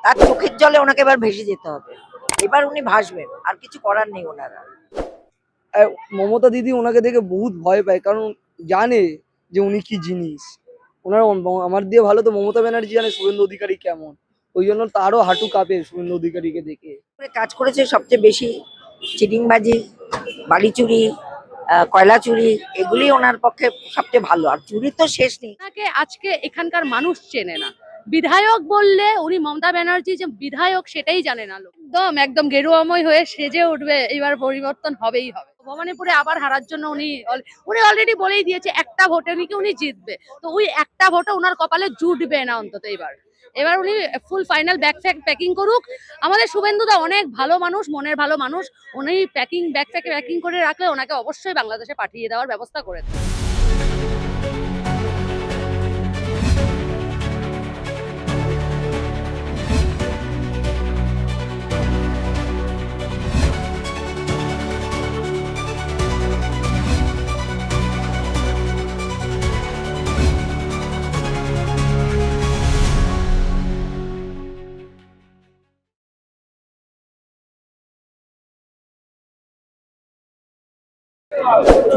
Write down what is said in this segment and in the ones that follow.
তার চোখের জলে ওনাকে এবার ভেসে যেতে হবে। এবার উনি ভাসবেন, আর কিছু করার নেই ওনারা। মমতা দিদি ওনাকে দেখে বহুত ভয় পায়, কারণ জানে যে উনি কি জিনিস। ওনার আমার দিয়ে ভালো তো মমতা ব্যানার্জি জানে শুভেন্দু অধিকারী কেমন। ওই জন্য তারও হাঁটু কাঁপে শুভেন্দু অধিকারীকে দেখে। কাজ করেছে সবচেয়ে বেশি, চিটিংবাজি, বাড়ি চুরি, কয়লা চুরি, এগুলি ওনার পক্ষে সবচেয়ে ভালো। আর চুরি তো শেষ নেই। ওনাকে আজকে এখানকার মানুষ চেনে না। বিধায়ক বললে উনি মমতা ব্যানার্জি যে বিধায়ক সেটাই জানে না লোক। একদম একদম গেরুয়াময় হয়ে সেজে উঠবে, এবার পরিবর্তন হবেই হবে। ভবানীপুরে আবার হারার জন্য উনি অলরেডি বলেই দিয়েছে একটা ভোটে নাকি উনি জিতবে। তো ওই একটা ভোটে ওনার কপালে জুটবে না অন্তত এবার। এবার উনি ফুল ফাইনাল প্যাকিং করুক। আমাদের শুভেন্দুদা অনেক ভালো মানুষ, মনের ভালো মানুষ। উনি প্যাকিং করে রাখলে ওনাকে অবশ্যই বাংলাদেশে পাঠিয়ে দেওয়ার ব্যবস্থা করে দেবে।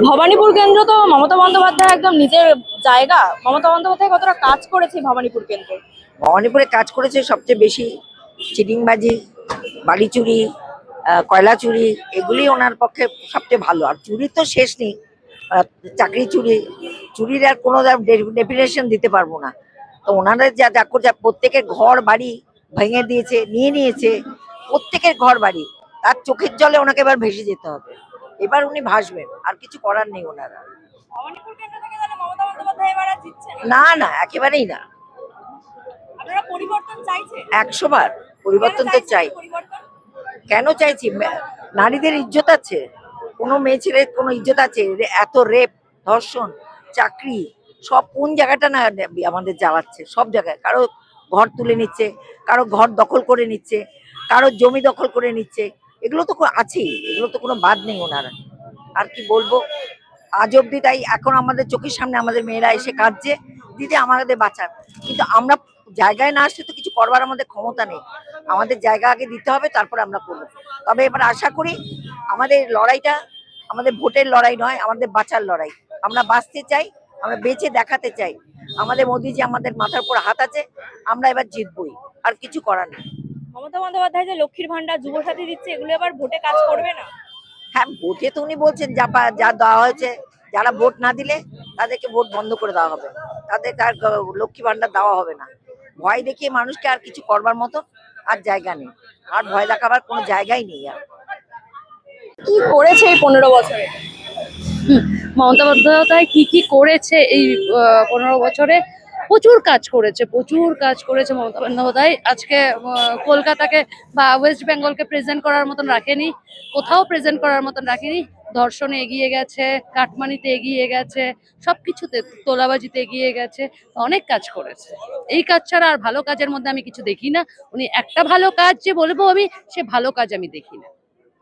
ভবানীপুর কেন্দ্র তো মমতা বন্দ্যোপাধ্যায় একদম নিজের জায়গা। মমতা বন্দ্যোপাধ্যায় কতটা কাজ করেছে ভবানীপুর কেন্দ্র? ভবানীপুরে কাজ করেছে সবচেয়ে বেশি, চিটিংবাজি, বাড়ি চুরি, কয়লা চুরি, এগুলি ওনার পক্ষে সবচেয়ে ভালো। আর চুরি তো শেষ নেই। চাকরি চুরি, চুরির আর কোনো ডেফিনেশন দিতে পারবো না। তো ওনারা যা যা করছে, প্রত্যেকের ঘর বাড়ি ভেঙে দিয়েছে, নিয়ে নিয়েছে প্রত্যেকের ঘর বাড়ি। তার চোখের জলে ওনাকে এবার ভেসে যেতে হবে। এবার উনি ভাসবেন, আর কিছু করার নেই ওনারা। ভবানীপুর কেন্দ্র থেকে তাহলে মমতা বন্দ্যোপাধ্যায় এবার আর জিতছে না? না না, একেবারেই না। আপনারা পরিবর্তন চাইছেন? 100 বার পরিবর্তন তো চাই। পরিবর্তন কেন চাইছি? নারীদের ইজ্জত আছে, কোনো মেয়ে ছেলের কোনো ইজ্জত আছে? এত রেপ, ধর্ষণ, চাকরি, সব কোন জায়গাটা না আমাদের জ্বালাচ্ছে? সব জায়গায় কারো ঘর তুলে নিচ্ছে, কারো ঘর দখল করে নিচ্ছে, কারো জমি দখল করে নিচ্ছে। এগুলো তো আছেই, এগুলো তো কোনো বাদ নেই ওনারা। আর কি বলবো, আজ অব্দি তাই। এখন আমাদের চোখের সামনে আমাদের মেয়েরা এসে কাঁদছে, দিদি আমাদের বাঁচান। কিন্তু আমরা জায়গায় না আসলে তো কিছু করবার আমাদের ক্ষমতা নেই। আমাদের জায়গা আগে দিতে হবে, তারপরে আমরা করবো। তবে এবার আশা করি আমাদের লড়াইটা আমাদের ভোটের লড়াই নয়, আমাদের বাঁচার লড়াই। আমরা বাঁচতে চাই, আমরা বেঁচে দেখাতে চাই আমাদের মোদিজি আমাদের মাথার উপর হাত আছে। আমরা এবার জিতবই, আর কিছু করার নেই। মমতা বন্দ্যোপাধ্যায় যে লক্ষ্মীর ভান্ডার, যুবসাথী দিচ্ছে, এগুলো এবার ভোটে কাজ করবে না? হ্যাঁ, ভোটে তো উনি বলছেন যা দেওয়া হয়েছে, যারা ভোট না দিলে তাদেরকে ভোট বন্ধ করে দেওয়া হবে, তাদের আর লক্ষ্মী ভান্ডার দেওয়া হবে না। ভয় দেখিয়ে মানুষকে আর কিছু করবার মতো আর জায়গা নেই। আর ভয় দেখাবার কোনো জায়গাই নেই আর। কি করেছে এই 15 বছরে? মমতা বন্দ্যোপাধ্যায় কি করেছে এই 15 বছরে? প্রচুর কাজ করেছে মমতা বন্দ্যোপাধ্যায়। আজকে কলকাতাকে বা ওয়েস্ট বেঙ্গলকে প্রেজেন্ট করার মতন রাখেনি, কোথাও প্রেজেন্ট করার মতন রাখেনি। ধর্ষণে এগিয়ে গেছে, কাটমানিতে এগিয়ে গেছে, সবকিছুতে, তোলাবাজিতে এগিয়ে গেছে। অনেক কাজ করেছে। এই কাজ ছাড়া আর ভালো কাজের মধ্যে আমি কিছু দেখি না। উনি একটা ভালো কাজ যে বলবো আমি, সে ভালো কাজ আমি দেখি না।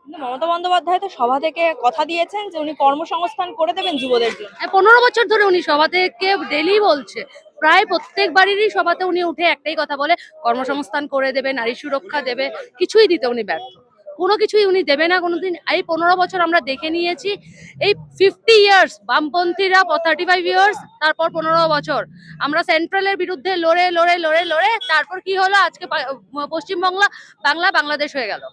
কিন্তু মমতা বন্দ্যোপাধ্যায় তো সভা থেকে কথা দিয়েছেন যে উনি কর্মসংস্থান করে দেবেন যুবদের জন্য। 15 বছর ধরে উনি সভা থেকে ডেলি বলছে, প্রায় প্রত্যেক বাড়িরই সভাতে উনি উঠে একটাই কথা বলে, কর্মসংস্থান করে দেবে, নারী সুরক্ষা দেবে। কিছুই দিতে উনি ব্যর্থ, কোনো কিছুই উনি দেবে না কোনোদিন। এই 15 বছর আমরা দেখে নিয়েছি। এই 50 ইয়ার্স বামপন্থীরা, 35 ইয়ার্স, তারপর 15 বছর আমরা সেন্ট্রালের বিরুদ্ধে লড়ে লড়ে লড়ে লড়ে তারপর কি হলো, আজকে পশ্চিমবাংলা বাংলাদেশ হয়ে গেল।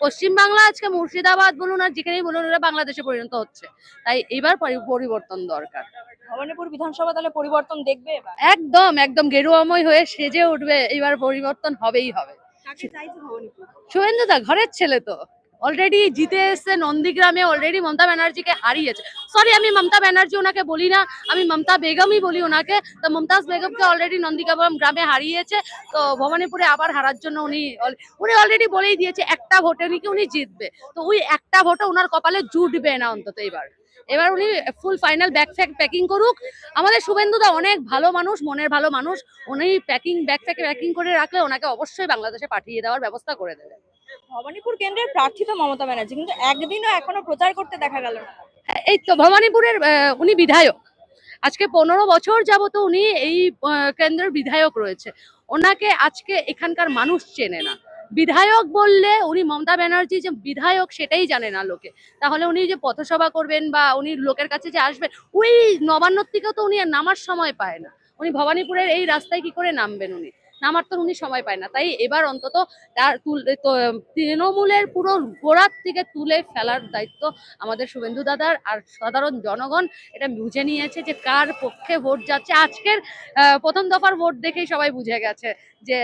পশ্চিমবাংলা আজকে মুর্শিদাবাদ বলুন আর যেখানেই বলুন, ওরা বাংলাদেশে পরিণত হচ্ছে। তাই এবার পরিবর্তন দরকার। ভবানীপুর বিধানসভা তাহলে পরিবর্তন দেখবে এবার? একদম একদম গেরুয়াময় হয়ে সেজে উঠবে, এবার পরিবর্তন হবেই হবে। কাকে চাইছে ভবানীপুর? শুভেন্দুদা ঘরের ছেলে তো, অলরেডি জিতে এসছে নন্দীগ্রামে, অলরেডি মমতা ব্যানার্জিকে হারিয়েছে। সরি, আমি মমতা ব্যানার্জি ওনাকে বলি না, আমি মমতা বেগমই বলি ওনাকে। তো মমতাজ বেগমকে অলরেডি নন্দীগ্রাম গ্রামে হারিয়েছে। তো ভবানীপুরে আবার হারার জন্য উনি অলরেডি বলেই দিয়েছে একটা ভোটে নাকি উনি জিতবে। তো ওই একটা ভোটে ওনার কপালে জুটবে না অন্তত এবার। এবার উনি ফুল ফাইনাল প্যাকিং করুক। আমাদের শুভেন্দুদা অনেক ভালো মানুষ, মনের ভালো মানুষ। উনি প্যাকিং করে রাখলে ওনাকে অবশ্যই বাংলাদেশে পাঠিয়ে দেওয়ার ব্যবস্থা করে দেবে। ভবানীপুর কেন্দ্রের প্রার্থী তো মমতা ব্যানার্জি, কিন্তু একদিনও এখনো প্রচার করতে দেখা গেল না। এই তো ভবানীপুরের উনি বিধায়ক। আজকে 15 বছর যাবত উনি এই কেন্দ্রের বিধায়ক রয়েছে। ওনাকে আজকে এখানকার মানুষ চেনে না। বিধায়ক বললে উনি মমতা ব্যানার্জি যে বিধায়ক সেটাই জানে না লোকে। তাহলে উনি যে পথসভা করবেন বা উনি লোকের কাছে যে আসবেন, ওই নবান্নর থেকেও তো উনি আর নামার সময় পায় না। উনি ভবানীপুরের এই রাস্তায় কি করে নামবেন? উনি নামার তো উনি সময় পায় না। তাই এবার অন্তত তার তৃণমূলের পুরো গোড়ার থেকে তুলে ফেলার দায়িত্ব আমাদের শুভেন্দু দাদার। আর সাধারণ জনগণ এটা বুঝে নিয়েছে যে কার পক্ষে ভোট যাচ্ছে। আজকের প্রথম দফার ভোট দেখেই সবাই বুঝে গেছে যে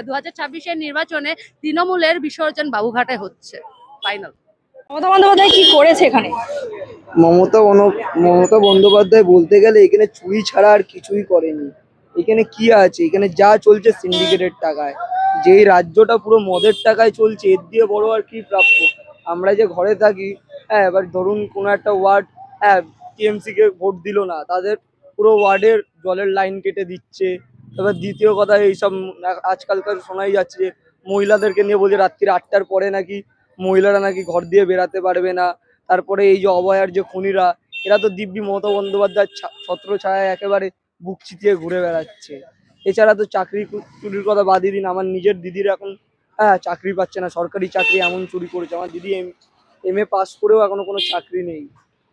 2026-এর নির্বাচনে তৃণমূলের বিসর্জন বাবুঘাটে হচ্ছে ফাইনাল। মমতা বন্দ্যোপাধ্যায় কি করেছে এখানে? মমতা বন্দ্যোপাধ্যায় বলতে গেলে এখানে চুরি ছাড়া আর কিছুই করেনি। এখানে কি আছে? এখানে যা চলছে সিন্ডিকেটের টাকায়। যেই রাজ্যটা পুরো মদের টাকায় চলছে, এর দিয়ে বড় আর কি প্রাপ্য? আমরা যে ঘরে থাকি, হ্যাঁ, এবার ধরুন কোনো একটা ওয়ার্ড, হ্যাঁ, টিএমসি কে ভোট দিল না, তাদের পুরো ওয়ার্ডের জলের লাইন কেটে দিচ্ছে। এবার দ্বিতীয় কথা, এইসব আজকালকার শোনাই যাচ্ছে যে মহিলাদেরকে নিয়ে বলছে রাত্রি 8টার পরে নাকি মহিলারা নাকি ঘর দিয়ে বেরাতে পারবে না। তারপরে এই যে অভয়ার যে খুনিরা, এরা তো দিব্যি মমতা বন্দ্যোপাধ্যায়ের ছত্র ছায়ায় একেবারে বুক চিতিয়ে ঘুরে বেড়াচ্ছে। এছাড়া তো চাকরি চুরির কথা বাদই দিন, আমার নিজের দিদির এখন, হ্যাঁ, চাকরি পাচ্ছে না, সরকারি চাকরি এমন চুরি করেছে। আমার দিদি এম এ পাস করেও এখনো কোনো চাকরি নেই।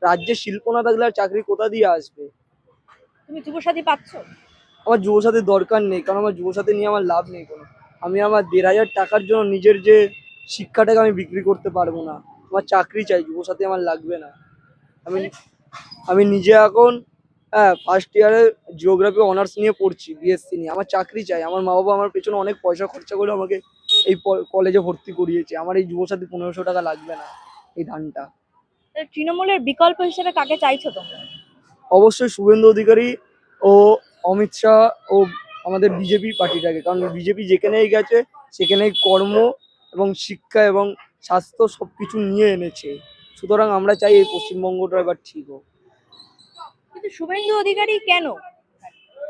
রাজ্যে শিল্প না থাকলে আর চাকরি কোথা দিয়ে আসবে? তুমি যুবসাথী পাচ্ছ? আমার যুবসাথীর দরকার নেই, কারণ আমার যুবসাথী নিয়ে আমার লাভ নেই কোনো। আমি আমার 1,500 টাকার জন্য নিজের যে শিক্ষাটাকে আমি বিক্রি করতে পারবো না। আমার চাকরি চাই, যুবসাথী আমার লাগবে না। আমি আমি নিজে এখন, হ্যাঁ, ফার্স্ট ইয়ারে জিওগ্রাফি অনার্স নিয়ে পড়ছি, বিএসসি নিয়ে। আমার চাকরি চাই। আমার মা বাবা আমার পেছনে অনেক পয়সা খরচা করে আমাকে এই কলেজে ভর্তি করিয়েছে। আমার এই যুবসাথী 1500 টাকা লাগবে না, এই ধানটা। তাহলে তৃণমূলের বিকল্প হিসেবে কাকে চাইছো তোমরা? অবশ্যই শুভেন্দু অধিকারী ও অমিত শাহ ও আমাদের বিজেপি পার্টিটাকে, কারণ বিজেপি যেখানেই গেছে সেখানেই কর্ম এবং শিক্ষা এবং স্বাস্থ্য সবকিছু নিয়ে এনেছে। সুতরাং আমরা চাই এই পশ্চিমবঙ্গটা এবার ঠিক হোক। কিন্তু শুভেন্দু অধিকারী কেন?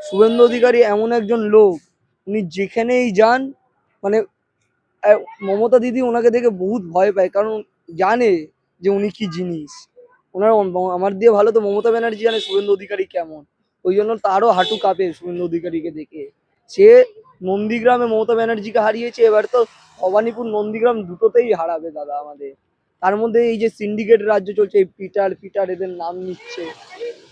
শুভেন্দু অধিকারী এমন একজন লোক, উনি যেখানেই যান, মানে মমতা দিদি ওনাকে দেখে বহুত ভয় পায়, কারণ জানে যে উনি কি জিনিস। ওনার আমার দিয়ে ভালো তো মমতা ব্যানার্জি জানে শুভেন্দু অধিকারী কেমন। ওই জন্য তারও হাঁটু কাঁপে শুভেন্দু অধিকারীকে দেখে। সে নন্দীগ্রামে মমতা ব্যানার্জিকে হারিয়েছে, এবার তো ভবানীপুর নন্দীগ্রাম দুটোতেই হারাবে দাদা আমাদের। তার মধ্যে এই যে সিন্ডিকেট রাজ্য চলছে, এই পিটার পিটার এদের নাম নিচ্ছে।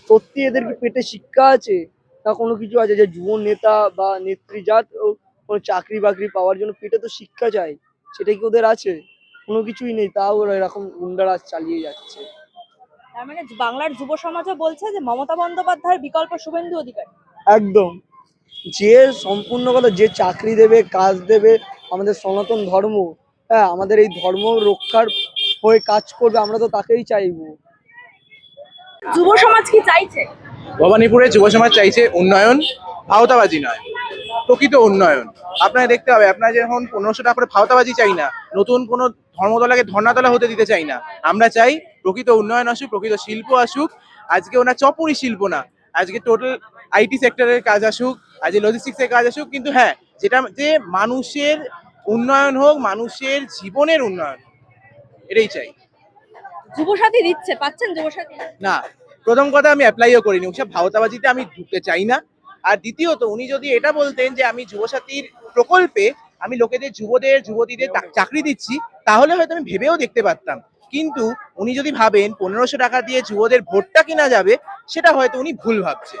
সত্যি এদের কি পেটে শিক্ষা আছে না কোনো কিছু আছে? যে যুব নেতা বা নেত্রী জাত ও কোনো চাকরি বাকরি পাওয়ার জন্য পেটে তো শিক্ষা চাই, সেটা কি ওদের আছে? কোনো কিছুই নেই, তাও ওরা এরকম গুন্ডারাজ চালিয়ে যাচ্ছে। তার মানে বাংলার যুব সমাজও বলছে যে মমতা বন্দ্যোপাধ্যায়ের বিকল্প শুভেন্দু অধিকারী। একদম। যে সম্পূর্ণ কথা, যে চাকরি দেবে, কাজ দেবে, আমাদের সনাতন ধর্ম, হ্যাঁ, আমাদের এই ধর্ম রক্ষার হয়ে কাজ করবে, আমরা তো তাকেই চাইবো। যুব সমাজ কি চাইছে? ভবানীপুরে যুব সমাজ চাইছে উন্নয়ন, ভাওতাবাজি নয়, প্রকৃত উন্নয়ন। আপনাকে দেখতে হবে, আপনারা যখন 1500 টাকা করে ভাওতাবাজি চাই না, নতুন কোনো ধর্মতলাকে ধর্নাতলা হতে দিতে চাই না। আমরা চাই প্রকৃত উন্নয়ন আসুক, প্রকৃত শিল্প আসুক। আজকে ওনার চপুরি শিল্প না, আজকে টোটাল আইটি সেক্টরের কাজ আসুক, আজকে লজিস্টিক্সের কাজ আসুক। কিন্তু হ্যাঁ, যেটা যে মানুষের উন্নয়ন হোক, মানুষের জীবনের উন্নয়ন, এটাই চাই। যুবসাথী দিচ্ছে, পাচ্ছেন যুবসাথী? না, প্রথম কথা আমি অ্যাপ্লাইও করিনি, ওসব ভাওতাবাজিতে আমি ঢুকতে চাই না। আর দ্বিতীয়ত, উনি যদি এটা বলতেন যে আমি যুবসাথীর প্রকল্পে আমি লোকেদের, যুবদের যুবতীদের চাকরি দিচ্ছি, তাহলে হয়তো আমি ভেবেও দেখতে পারতাম। কিন্তু উনি যদি ভাবেন 1500 টাকা দিয়ে যুবদের ভোটটা কিনা যাবে, সেটা হয়তো উনি ভুল ভাবছে।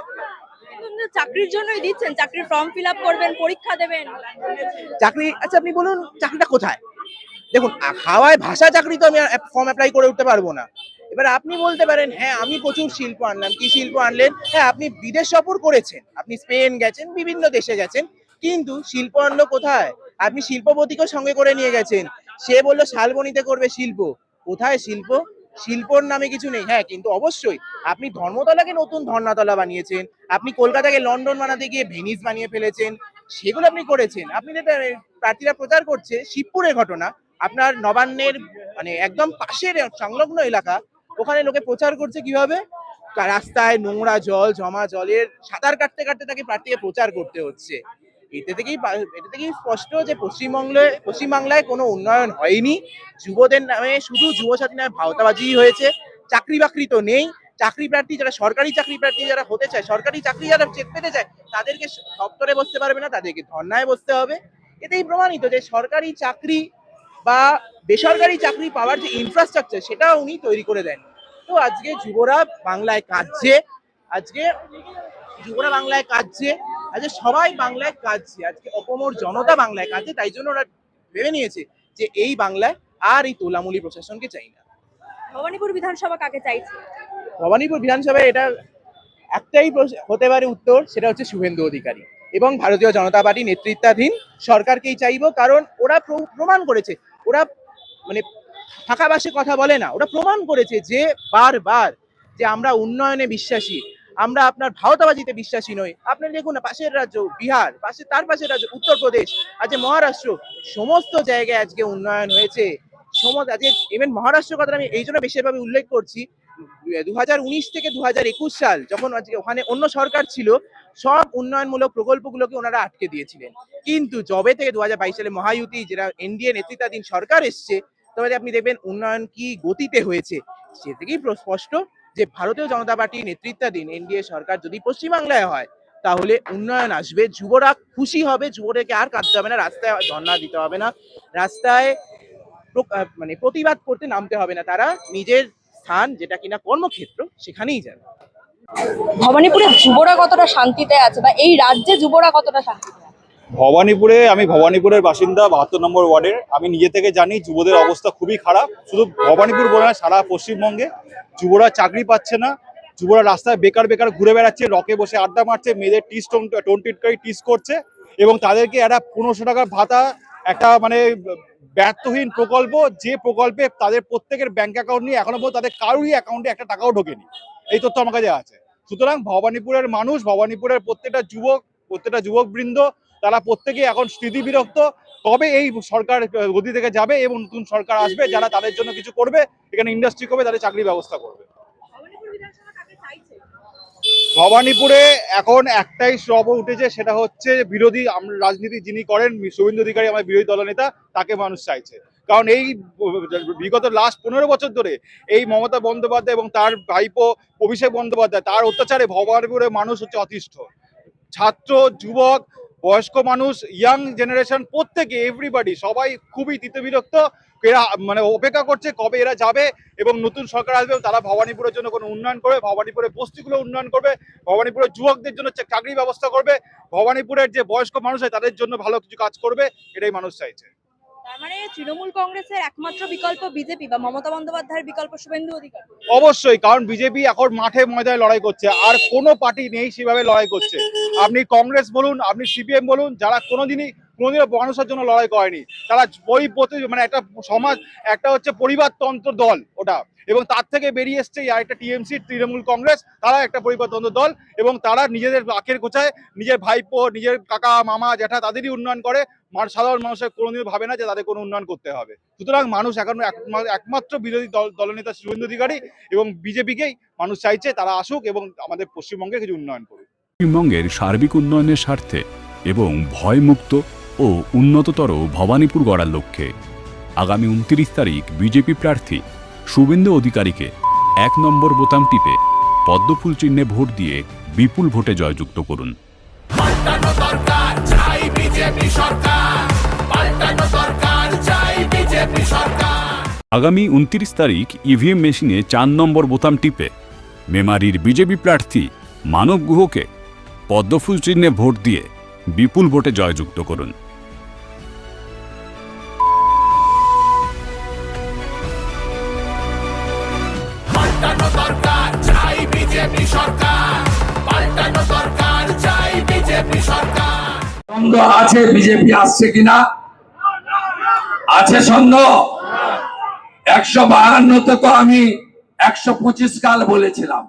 কিন্তু চাকরির জন্যই দিচ্ছেন, চাকরির ফর্ম ফিল আপ করবেন, পরীক্ষা দেবেন। চাকরি, আচ্ছা আপনি বলুন চাকরিটা কোথায়? দেখুন, হাওয়ায় ভাষা চাকরি তো আমি ফর্ম অ্যাপ্লাই করে উঠতে পারবো না। এবার আপনি বলতে পারেন হ্যাঁ আমি প্রচুর শিল্প আনলাম। কি শিল্প আনলেন? হ্যাঁ, আপনি বিদেশ সফর করেছেন, আপনি স্পেন গেছেন, বিভিন্ন দেশে গেছেন, কিন্তু শিল্প আনলো কোথায়? আপনি শিল্পপতিকেও সঙ্গে করে নিয়ে গেছেন, সে বললো শালবনিতে করবে শিল্প। কোথায় শিল্প? শিল্পর নামে কিছু নেই। হ্যাঁ, কিন্তু অবশ্যই আপনি ধর্মতলাকে নতুন ধর্নাতলা বানিয়েছেন, আপনি কলকাতাকে লন্ডন বানাতে গিয়ে ভেনিস বানিয়ে ফেলেছেন, সেগুলো আপনি করেছেন। আপনি যেটা প্রার্থীরা প্রচার করছে শিবপুরের ঘটনা, আপনার নবান্নের মানে একদম পাশের সংলগ্ন এলাকা, ওখানে লোকে প্রচার করছে কিভাবে রাস্তায় নোংরা জল, জমা জলের সাঁতার কাটতে কাটতে তাকে প্রার্থীকে প্রচার করতে হচ্ছে। এটা থেকেই স্পষ্ট যে পশ্চিমবাংলায় কোনো উন্নয়ন হয়নি। যুবদের নামে শুধু যুবসাথী নামে ভাওতাবাজি হয়েছে। চাকরি বাকরি তো নেই, চাকরি প্রার্থী যারা সরকারি চাকরি প্রার্থী যারা হতে চায়, সরকারি চাকরি যারা পেতে চায়, তাদেরকে দপ্তরে বসতে পারবে না, তাদেরকে ধর্নায় বসতে হবে। এতেই প্রমাণিত যে সরকারি চাকরি বা বেসরকারি চাকরি পাওয়ার যে ইনফ্রাস্ট্রাকচার সেটাও উনি তৈরি করে দেন। তো আজকে যুবরা বাংলায় কাঁদছে, আজকে যুবরা বাংলায় কাঁদছে, আজকে সবাই বাংলায় কাঁদছে, আজকে অপমর জনতা বাংলায় কাঁদছে। তাই জন্য ওরা ভেবে নিয়েছে যে এই বাংলায় আর এই তোলামুলি প্রশাসনকে চাই না। ভবানীপুর বিধানসভা কাকে চাইছে? ভবানীপুর বিধানসভায় এটা একটাই হতে পারে উত্তর, সেটা হচ্ছে শুভেন্দু অধিকারী এবং ভারতীয় জনতা পার্টি নেতৃত্বাধীন সরকারকেই চাইবো। কারণ ওরা প্রমাণ করেছে, ওরা মানে ফাঁকা বাসে কথা বলে না, ওরা প্রমাণ করেছে যে বারবার যে আমরা উন্নয়নে বিশ্বাসী, আমরা আপনার ভাওতাবাজিতে বিশ্বাসী নই। আপনি দেখুন না, পাশের রাজ্য বিহার, তার পাশের রাজ্য উত্তরপ্রদেশ, আজকে মহারাষ্ট্র, সমস্ত জায়গায় আজকে উন্নয়ন হয়েছে। আজকে ইভেন মহারাষ্ট্র কথাটা আমি এই জন্য বেশিরভাবে উল্লেখ করছি, 2019 থেকে 2021 সাল যখন আজকে ওখানে অন্য সরকার ছিল, সব উন্নয়নমূলক প্রকল্পগুলোকে ওনারা আটকে দিয়েছিলেন। কিন্তু যবে থেকে 2022 সালে মহায়ুতি যেটা এনডিএ নেতৃত্বাধীন সরকার এসছে, তবে আপনি দেখবেন উন্নয়ন কি গতিতে হয়েছে। সে থেকেই স্পষ্ট যে ভারতীয় জনতা পার্টি নেতৃত্বাধীন এনডিএ সরকার যদি পশ্চিমবাংলায় হয়, তাহলে উন্নয়ন আসবে, যুবরা খুশি হবে, যুবদেরকে আর কাঁদতে হবে না, রাস্তায় ধর্ণা দিতে হবে না, রাস্তায় মানে প্রতিবাদ করতে নামতে হবে না, তারা নিজের স্থান যেটা কিনা কর্মক্ষেত্র সেখানেই যাবে। ভবানীপুরের যুবরা কতটা শান্তিতে আছে বা এই রাজ্যে যুবরা কতটা শান্তিতে আছে? আমি ভবানীপুরের বাসিন্দা, 72 নম্বর ওয়ার্ডের। আমি নিজে থেকে জানি যুবদের অবস্থা খুবই খারাপ। শুধু ভবানীপুর বলে না, সারা পশ্চিমবঙ্গে যুবরা চাকরি পাচ্ছে না, যুবরা রাস্তায় বেকার বেকার ঘুরে বেড়াচ্ছে, রকে বসে আড্ডা মারছে, মেয়েদের টিস করছে এবং তাদেরকে একটা 1500 টাকার ভাতা, একটা মানে ব্যর্থহীন প্রকল্প, যে প্রকল্পে তাদের প্রত্যেকের ব্যাংক অ্যাকাউন্ট নিয়ে এখনো পর্যন্ত তাদের কারোরই অ্যাকাউন্টে একটা টাকাও ঢোকেনি। এই তথ্য আমার কাছে আছে। সুতরাং ভবানীপুরের মানুষ, ভবানীপুরের প্রত্যেকটা যুবক বৃন্দ, তারা প্রত্যেকে এখন স্থিতিবিরক্ত। কবে এই সরকার গদি থেকে যাবে এবং নতুন সরকার আসবে যারা তাদের জন্য কিছু করবে, এখানে ইন্ডাস্ট্রি করবে, তাদের চাকরির ব্যবস্থা করবে। ভবানীপুরে এখন একটাই সব উঠেছে, সেটা হচ্ছে বিরোধী রাজনীতি যিনি করেন, শুভেন্দু অধিকারী আমার বিরোধী দলনেতা, তাকে মানুষ চাইছে। কারণ এই বিগত লাস্ট 15 বছর ধরে এই মমতা বন্দ্যোপাধ্যায় এবং তার ভাইপো অভিষেক বন্দ্যোপাধ্যায়, তার অত্যাচারে ভবানীপুরের মানুষ হচ্ছে অতিষ্ঠ। ছাত্র, যুবক, বয়স্ক মানুষ, ইয়াং জেনারেশন, প্রত্যেকে এভরিবাডি সবাই খুবই বিরক্ত। এরা মানে অপেক্ষা করছে কবে এরা যাবে এবং নতুন সরকার আসবে, তারা ভবানীপুরের জন্য কোনো উন্নয়ন করবে, ভবানীপুরের বস্তিগুলো উন্নয়ন করবে, ভবানীপুরের যুবকদের জন্য চাকরির ব্যবস্থা করবে, ভবানীপুরের যে বয়স্ক মানুষ হয় তাদের জন্য ভালো কিছু কাজ করবে, এটাই মানুষ চাইছে। তার মানে তৃণমূল কংগ্রেসের একমাত্র বিকল্প বিজেপি বা মমতা বন্দ্যোপাধ্যায়ের বিকল্প শুভেন্দু অধিকারী? অবশ্যই, কারণ বিজেপি এখন মাঠে ময়দানে লড়াই করছে, আর কোনো পার্টি নেই সেভাবে লড়াই করছে। আপনি কংগ্রেস বলুন, আপনি সিপিএম বলুন, যারা কোনোদিনও মানুষের জন্য লড়াই করেনি, তারা মানে একটা সমাজ, একটা হচ্ছে পরিবারতন্ত্র দল ওটা, এবং তার থেকে বেরিয়ে এসছে আরেকটা টিএমসি, তৃণমূল কংগ্রেস, তারা একটা পরিবারতন্ত্র দল এবং তারা নিজেদের আখের গোছায় নিজের ভাইপো, নিজের কাকা, মামা, জ্যাঠা তাদেরই উন্নয়ন করে, সাধারণ মানুষের কোনোদিন ভাবে না যে তাদের কোনো উন্নয়ন করতে হবে। সুতরাং মানুষ এখন একমাত্র বিরোধী দলনেতা শুভেন্দু অধিকারী এবং বিজেপিকেই মানুষ চাইছে তারা আসুক এবং আমাদের পশ্চিমবঙ্গে কিছু উন্নয়ন করুক। পশ্চিমবঙ্গের সার্বিক উন্নয়নের স্বার্থে এবং ভয়মুক্ত ও উন্নততর ভবানীপুর গড়ার লক্ষ্যে আগামী 29 তারিখ বিজেপি প্রার্থী শুভেন্দু অধিকারীকে 1 নম্বর বোতাম টিপে পদ্মফুল চিহ্নে ভোট দিয়ে বিপুল ভোটে জয়যুক্ত করুন। আগামী 29 তারিখ ইভিএম মেশিনে 4 নম্বর বোতাম টিপে মেমারির বিজেপি প্রার্থী মানব গুহকে পদ্মফুল চিহ্নে ভোট দিয়ে বিপুল ভোটে জয়যুক্ত করুন। সন্দেহ আছে বিজেপি আসছে কিনা? আছে সন্দেহ? 152তে তো আমি 125 কাল বলেছিলাম,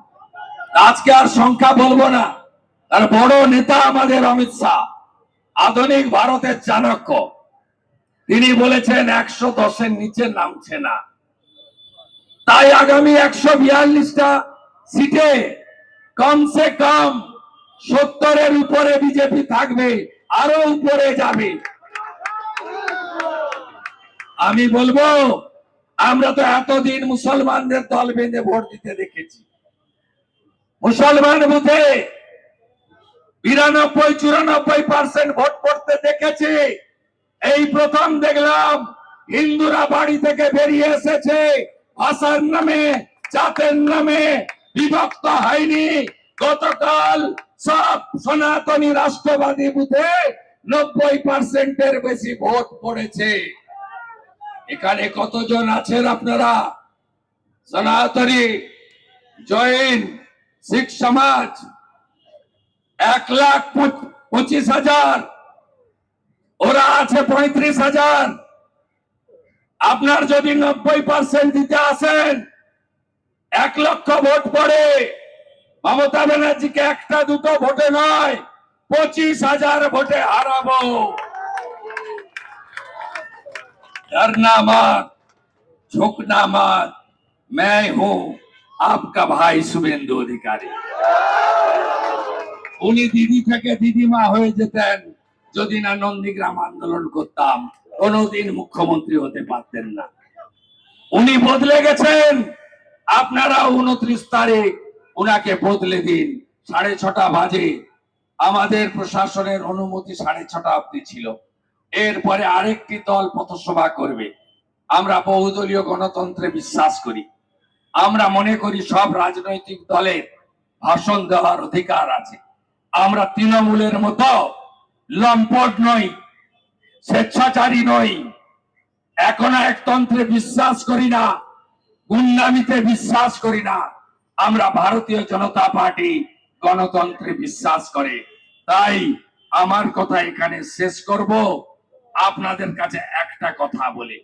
আজকে আর সংখ্যা বলবো না। তার বড় নেতা আমাদের অমিত শাহ, আধুনিক ভারতের চাণক্য, তিনি বলেছেন 110-এর নিচে নামছে না। তাই আগামী 142টা সিটে কমসে কম 70-এর উপরে বিজেপি থাকবে, আরো উপরে যাবে। আমি বলবো, আমরা তো এতদিন মুসলমানদের দল বেঁধে ভোট দিতে দেখেছি, মুসলমান বুথে 92-94% ভোট পড়তে দেখেছি। এই প্রথম দেখলাম হিন্দুরা বাড়ি থেকে বেরিয়ে এসেছে, ভাষার নামে জাতের নামে বিভক্ত হয়নি। গতকাল সব সনাতনী রাষ্ট্রবাদী বুথে 90%-এর বেশি ভোট পড়েছে। এখানে কতজন আছেন আপনারা? সনাতনী, জৈন, শিখ সমাজ 1,25,000, ওরা আছে 35,000। আপনার যদি 90% দিতে আসেন, 1 লক্ষ ভোট পড়ে, মমতা ব্যানার্জিকে একটা দুটো ভোটে নয় 25,000 ভোটে হারাবো। डरना मत, झुकना मत, मैं हूं आपका भाई শুভেন্দু অধিকারী। উনি দিদি থেকে দিদিমা হয়ে যেতেন যদি না নন্দীগ্রাম আন্দোলন করতাম, কোনোদিন মুখ্যমন্ত্রী হতে পারতেন না। উনি বদলে গেছেন, আপনারা 29 তারিখ উনাকে বদলে দিন। 6:30 বাজে, আমাদের প্রশাসনের অনুমতি 6:30 অব্দি ছিল। এরপরে আরেকটি দল পথসভা করবে। আমরা বহুদলীয় গণতন্ত্রে বিশ্বাস করি। আমরা মনে করি সব রাজনৈতিক দলের ভাষণ দেওয়ার অধিকার আছে। আমরা তৃণমূলের মতো লম্পট নই, স্বেচ্ছাচারী নই, একনায়কতন্ত্রে বিশ্বাস করি না, গুন্ডামিতে বিশ্বাস করি না। আমরা ভারতীয় জনতা পার্টি গণতন্ত্রে বিশ্বাস করে। তাই আমার কথা এখানে শেষ করব। আপনাদের কাছে একটা কথা বলি,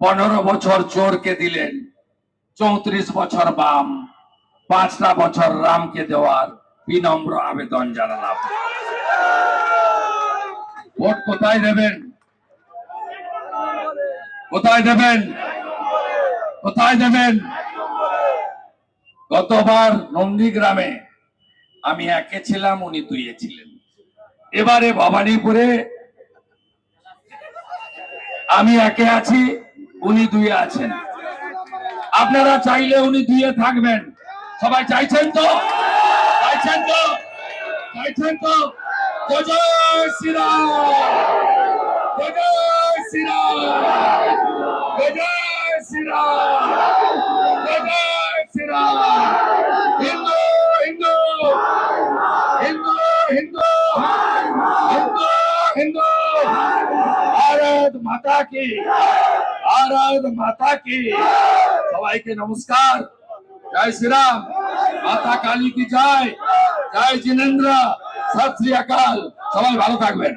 15 বছর চোরকে দিলেন, 34 বছর বাম, 5টা বছর রামকে দেওয়ার বিনম্র আবেদন জানালাম। ভোট কোথায় দেবেন? কোথায় দেবেন? কোথায় দেবেন? গতবার নন্দীগ্রামে আমি 1-এ ছিলাম, উনি 2-এ ছিলেন। এবারে ভবানীপুরে আমি 1-এ আছি, উনি 2-এ আছেন। আপনারা চাইলে উনি 2-এ থাকবেন। সবাই চাইছেন তো? চাইছেন তো? চাইছেন তো? জয় জয় শ্রীরাম, জয় জয় শ্রীরাম, জয় জয় শ্রীরাম, জয় জয় শ্রীরাম। হিন্দু হিন্দু হিন্দু হিন্দু হিন্দু হিন্দু, ভারত মাতা কি, ভারত মাতা কি। সবাইকে নমস্কার, জয় শ্রীরাম, মাতা কালী কি জয়, জয় জিনেন্দ্র, সত শ্রী আকাল। সবাই ভালো থাকবেন।